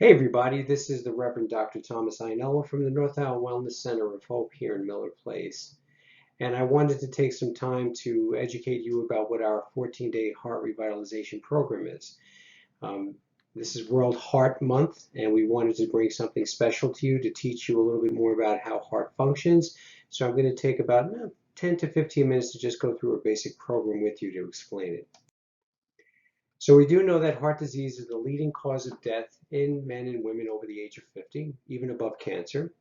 Hey everybody, this is the Reverend Dr. Thomas Ainella from the North Isle Wellness Center of Hope here in Miller Place. And I wanted to take some time to educate you about what our 14-day Heart Revitalization Program is. Um, this is World Heart Month, and we wanted to bring something special to you to teach you a little bit more about how heart functions. So I'm going to take about 10 to 15 minutes to just go through a basic program with you to explain it. So we do know that heart disease is the leading cause of death in men and women over the age of 50, even above cancer.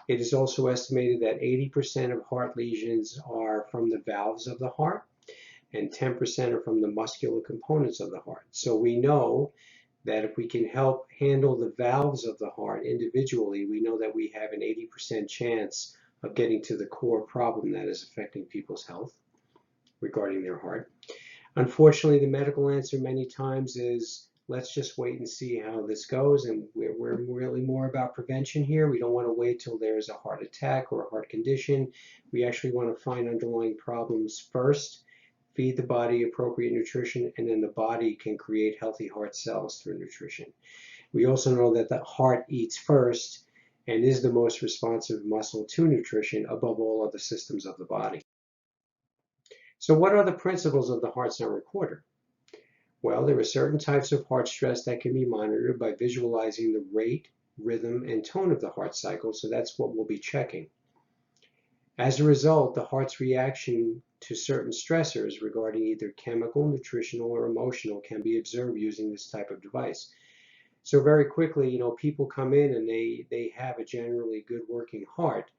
It is also estimated that 80% of heart lesions are from the valves of the heart and 10% are from the muscular components of the heart. So we know that if we can help handle the valves of the heart individually, we know that we have an 80% chance of getting to the core problem that is affecting people's health regarding their heart. Unfortunately, the medical answer many times is let's just wait and see how this goes. And we're really more about prevention here. We don't want to wait till there's a heart attack or a heart condition. We actually want to find underlying problems first, feed the body appropriate nutrition, and then the body can create healthy heart cells through nutrition. We also know that the heart eats first and is the most responsive muscle to nutrition above all other systems of the body. So what are the principles of the heart sound recorder? Well, there are certain types of heart stress that can be monitored by visualizing the rate, rhythm, and tone of the heart cycle, so that's what we'll be checking. As a result, the heart's reaction to certain stressors regarding either chemical, nutritional, or emotional can be observed using this type of device. So very quickly, people come in and they have a generally good working heart,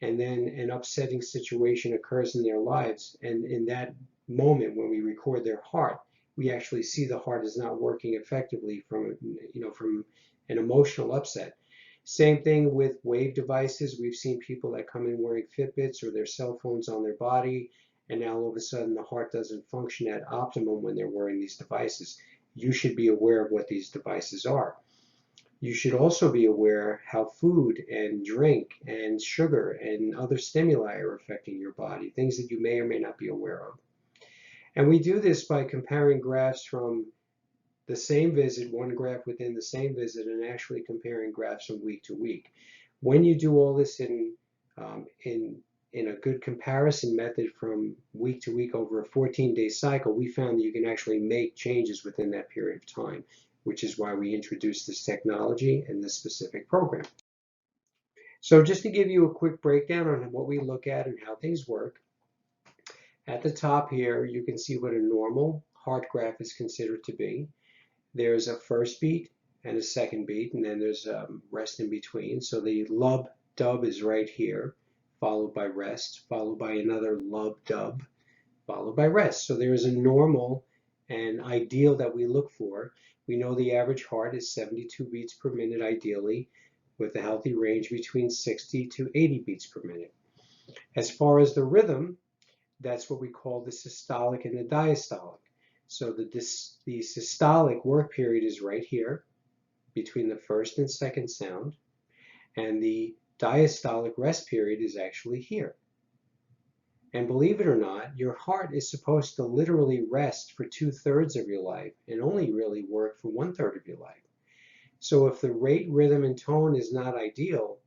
and then an upsetting situation occurs in their lives, and in that moment when we record their heart, we actually see the heart is not working effectively from an emotional upset. Same thing with wave devices. We've seen people that come in wearing Fitbits or their cell phones on their body, and now all of a sudden the heart doesn't function at optimum when they're wearing these devices. You should be aware of what these devices are. You should also be aware how food and drink and sugar and other stimuli are affecting your body, things that you may or may not be aware of. And we do this by comparing graphs from the same visit, one graph within the same visit, and actually comparing graphs from week to week. When you do all this um, in in a good comparison method from week to week over a 14-day cycle, we found that you can actually make changes within that period of time, which is why we introduced this technology and this specific program. So just to give you a quick breakdown on what we look at and how things work, at the top here, you can see what a normal heart graph is considered to be. There's a first beat and a second beat, and then there's rest in between. So the lub dub is right here, followed by rest, followed by another lub dub, followed by rest. So there is a normal and ideal that we look for. We know the average heart is 72 beats per minute ideally, with a healthy range between 60 to 80 beats per minute. As far as the rhythm, that's what we call the systolic and the diastolic. So the systolic work period is right here between the first and second sound, and the diastolic rest period is actually here. And believe it or not, your heart is supposed to literally rest for 2/3 of your life and only really work for 1/3 of your life. So if the rate, rhythm, and tone is not ideal,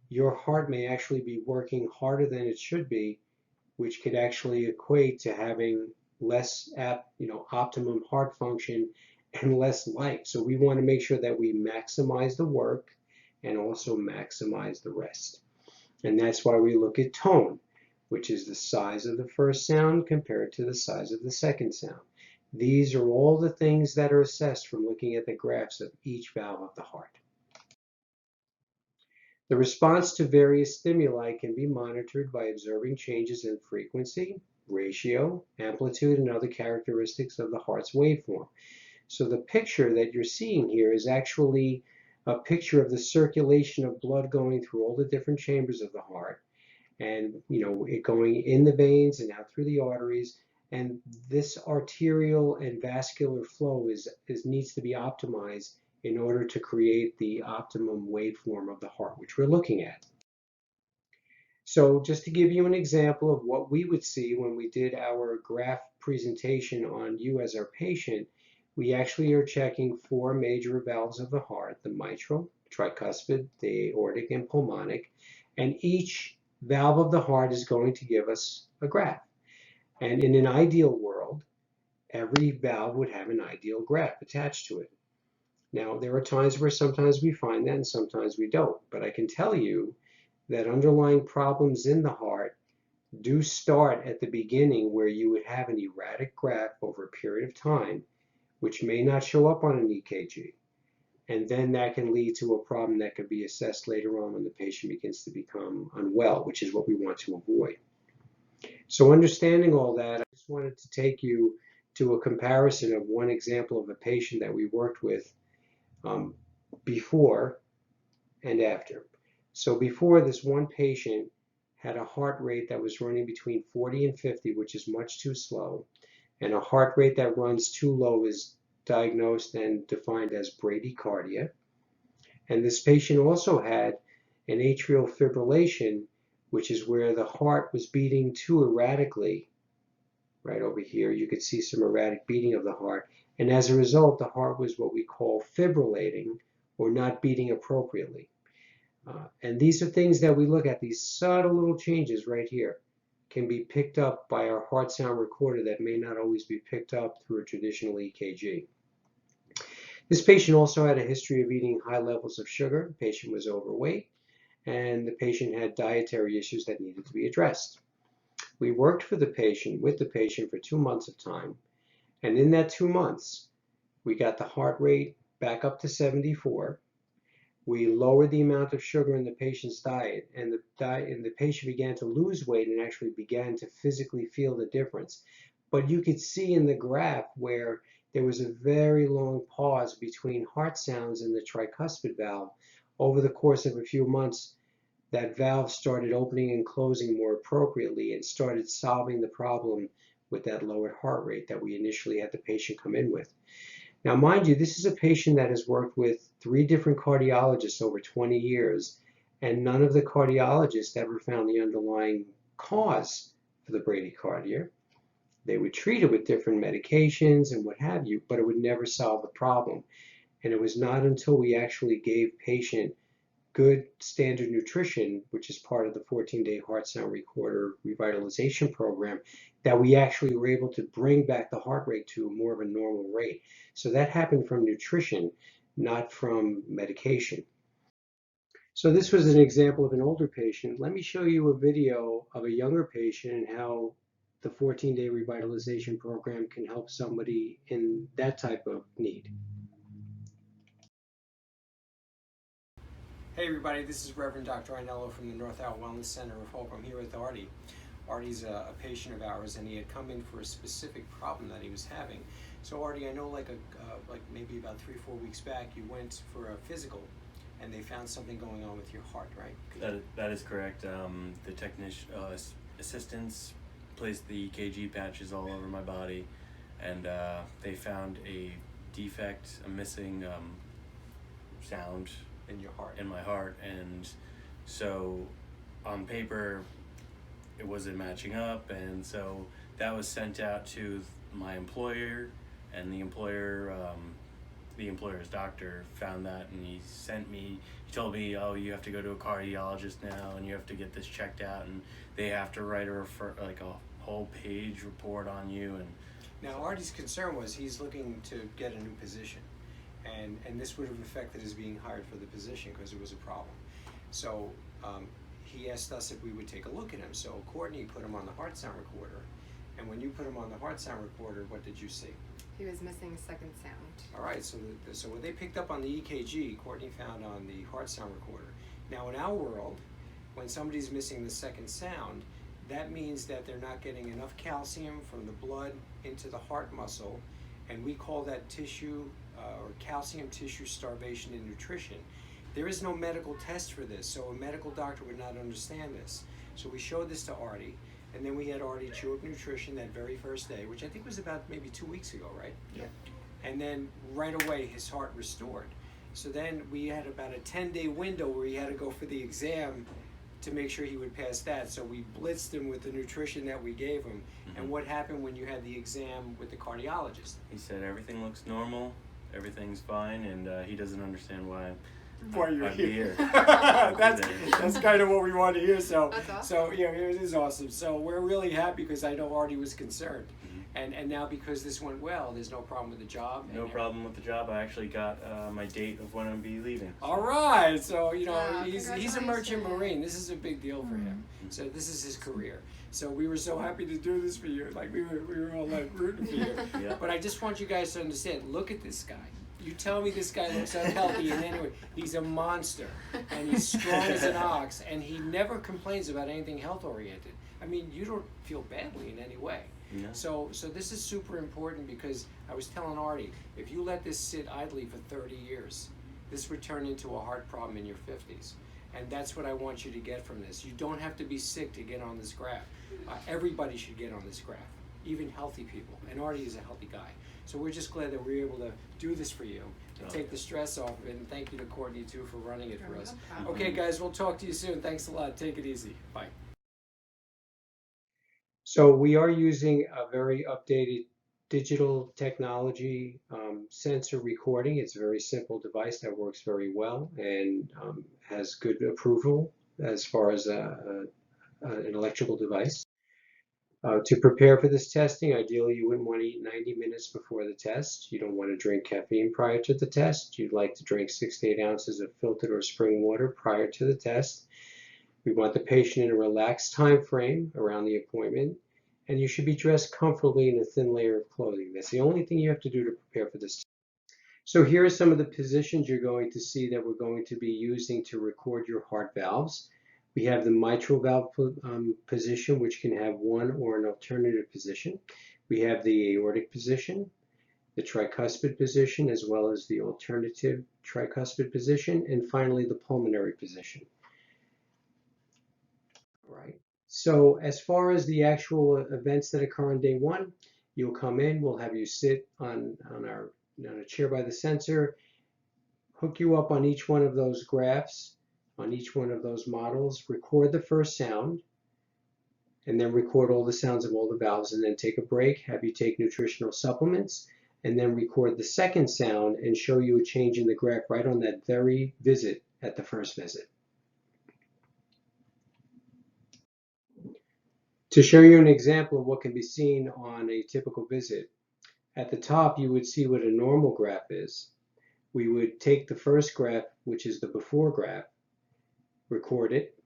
your heart may actually be working harder than it should be, which could actually equate to having less optimum heart function and less life. So we want to make sure that we maximize the work and also maximize the rest. And that's why we look at tone, which is the size of the first sound compared to the size of the second sound. These are all the things that are assessed from looking at the graphs of each valve of the heart. The response to various stimuli can be monitored by observing changes in frequency, ratio, amplitude, and other characteristics of the heart's waveform. So the picture that you're seeing here is actually a picture of the circulation of blood going through all the different chambers of the heart, and it going in the veins and out through the arteries. And this arterial and vascular flow needs to be optimized in order to create the optimum waveform of the heart, which we're looking at. So just to give you an example of what we would see when we did our graph presentation on you as our patient, We actually are checking 4 major valves of the heart: the mitral, tricuspid, the aortic, and pulmonic. And each valve of the heart is going to give us a graph. And in an ideal world, every valve would have an ideal graph attached to it. Now, there are times where sometimes we find that and sometimes we don't. But I can tell you that underlying problems in the heart do start at the beginning, where you would have an erratic graph over a period of time, which may not show up on an EKG. And then that can lead to a problem that could be assessed later on when the patient begins to become unwell, which is what we want to avoid. So understanding all that, I just wanted to take you to a comparison of one example of a patient that we worked with before and after. So before, this one patient had a heart rate that was running between 40 and 50, which is much too slow, and a heart rate that runs too low is diagnosed and defined as bradycardia. And this patient also had an atrial fibrillation, which is where the heart was beating too erratically. Right over here, you could see some erratic beating of the heart. And as a result, the heart was what we call fibrillating, or not beating appropriately. And these are things that we look at, these subtle little changes right here can be picked up by our heart sound recorder that may not always be picked up through a traditional EKG. This patient also had a history of eating high levels of sugar. The patient was overweight, and the patient had dietary issues that needed to be addressed. We worked with the patient for 2 months of time, and in that 2 months, we got the heart rate back up to 74. We lowered the amount of sugar in the patient's diet, and the patient began to lose weight and actually began to physically feel the difference. But you could see in the graph where there was a very long pause between heart sounds in the tricuspid valve. Over the course of a few months, that valve started opening and closing more appropriately and started solving the problem with that lowered heart rate that we initially had the patient come in with. Now, mind you, this is a patient that has worked with 3 different cardiologists over 20 years, and none of the cardiologists ever found the underlying cause for the bradycardia. They would treat it with different medications and what have you, but it would never solve the problem. And it was not until we actually gave patient good standard nutrition, which is part of the 14-day heart sound recorder revitalization program, that we actually were able to bring back the heart rate to more of a normal rate. So that happened from nutrition, not from medication. So this was an example of an older patient. Let me show you a video of a younger patient and how the 14-day revitalization program can help somebody in that type of need. Hey everybody, this is Reverend Dr. Ainello from the North Out Wellness Center of Hope. I'm here with Artie. Artie's a patient of ours, and he had come in for a specific problem that he was having. So Artie, I know like maybe about 3-4 weeks back, you went for a physical, and they found something going on with your heart, right? That is correct. The technician assistants placed the EKG patches all over my body, and they found a defect, a missing sound In your heart. in my heart, and so on paper it wasn't matching up, and so that was sent out to my employer, and the employer's doctor found that, and he told me, oh, you have to go to a cardiologist now, and you have to get this checked out, and they have to write a whole page report on you. And now Artie's concern was he's looking to get a new position, and this would have affected his being hired for the position because it was a problem. So he asked us if we would take a look at him. So Courtney put him on the heart sound recorder, and when you put him on the heart sound recorder, what did you see? He was missing a second sound. All right, so what they picked up on the EKG, Courtney found on the heart sound recorder. Now in our world, when somebody's missing the second sound, that means that they're not getting enough calcium from the blood into the heart muscle, and we call that tissue or calcium tissue starvation in nutrition. There is no medical test for this, so a medical doctor would not understand this. So we showed this to Artie, and then we had Artie chew up nutrition that very first day, which I think was about maybe 2 weeks ago, right? Yeah. And then right away his heart restored. So then we had about a 10-day window where he had to go for the exam to make sure he would pass that. So we blitzed him with the nutrition that we gave him. And what happened when you had the exam with the cardiologist? He said everything looks normal, everything's fine, and he doesn't understand why You're I'm here. here. that's kind of what we want to hear. So That's awesome. so yeah, it is awesome. So we're really happy because I know Artie was concerned. And now because this went well, there's no problem with the job. No problem with the job. I actually got my date of when I'll be leaving. All right, so Wow, he's a merchant congratulations. marine. This is a big deal for him. So this is his career. So we were so happy to do this for you. Like we were all like rooting for you. Yeah. But I just want you guys to understand. Look at this guy. You tell me this guy looks unhealthy, and anyway, he's a monster, and he's strong as an ox, and he never complains about anything health oriented. I mean, you don't feel badly in any way. No. So this is super important because I was telling Artie, if you let this sit idly for 30 years, this would turn into a heart problem in your 50s. And that's what I want you to get from this. You don't have to be sick to get on this graph. Everybody should get on this graph, even healthy people. And Artie is a healthy guy. So we're just glad that we were able to do this for you and take the stress off of it. And thank you to Courtney, too, for running it for us. No problem. Okay, guys, we'll talk to you soon. Thanks a lot. Take it easy. Bye. So we are using a very updated digital technology sensor recording. It's a very simple device that works very well and has good approval as far as an electrical device. To prepare for this testing, ideally you wouldn't want to eat 90 minutes before the test. You don't want to drink caffeine prior to the test. You'd like to drink 6 to 8 ounces of filtered or spring water prior to the test. We want the patient in a relaxed time frame around the appointment, and you should be dressed comfortably in a thin layer of clothing. That's the only thing you have to do to prepare for this. So here are some of the positions you're going to see that we're going to be using to record your heart valves. We have the mitral valve position, which can have one or an alternative position. We have the aortic position, the tricuspid position, as well as the alternative tricuspid position, and finally the pulmonary position. Right. So as far as the actual events that occur on day one, you'll come in, we'll have you sit on a chair by the sensor, hook you up on each one of those graphs, on each one of those models, record the first sound, and then record all the sounds of all the valves, and then take a break, have you take nutritional supplements, and then record the second sound and show you a change in the graph right on that very visit at the first visit. To show you an example of what can be seen on a typical visit, at the top you would see what a normal graph is. We would take the first graph, which is the before graph, record it,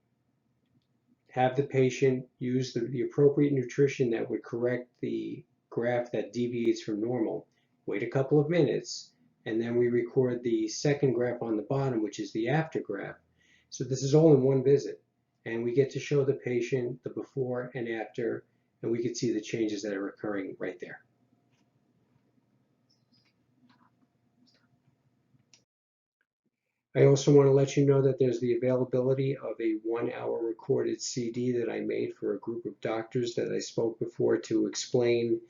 have the patient use the appropriate nutrition that would correct the graph that deviates from normal, wait a couple of minutes, and then we record the second graph on the bottom, which is the after graph. So this is all in one visit. And we get to show the patient the before and after, and we can see the changes that are occurring right there. I also want to let you know that there's the availability of a 1-hour recorded CD that I made for a group of doctors that I spoke before to explain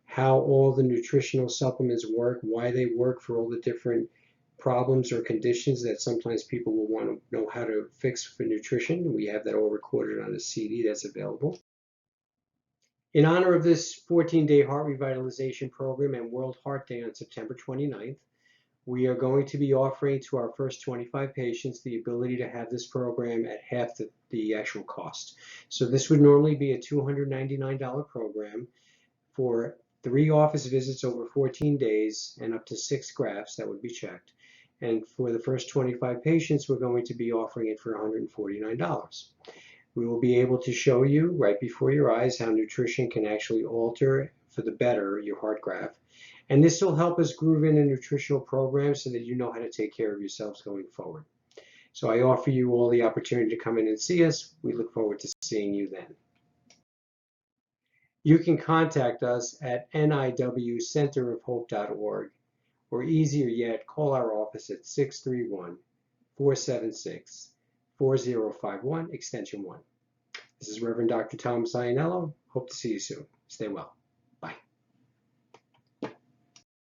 how all the nutritional supplements work, why they work for all the different problems or conditions that sometimes people will want to know how to fix for nutrition. We have that all recorded on a CD that's available. In honor of this 14-day heart revitalization program and World Heart Day on September 29th, we are going to be offering to our first 25 patients the ability to have this program at half the actual cost. So this would normally be a $299 program for 3 office visits over 14 days and up to 6 graphs that would be checked. And for the first 25 patients, we're going to be offering it for $149. We will be able to show you right before your eyes how nutrition can actually alter for the better your heart graph. And this will help us groove in a nutritional program so that you know how to take care of yourselves going forward. So I offer you all the opportunity to come in and see us. We look forward to seeing you then. You can contact us at niwcenterofhope.org, or easier yet, call our office at 631-476-4051, extension 1. This is Reverend Dr. Thomas Iannello. Hope to see you soon. Stay well.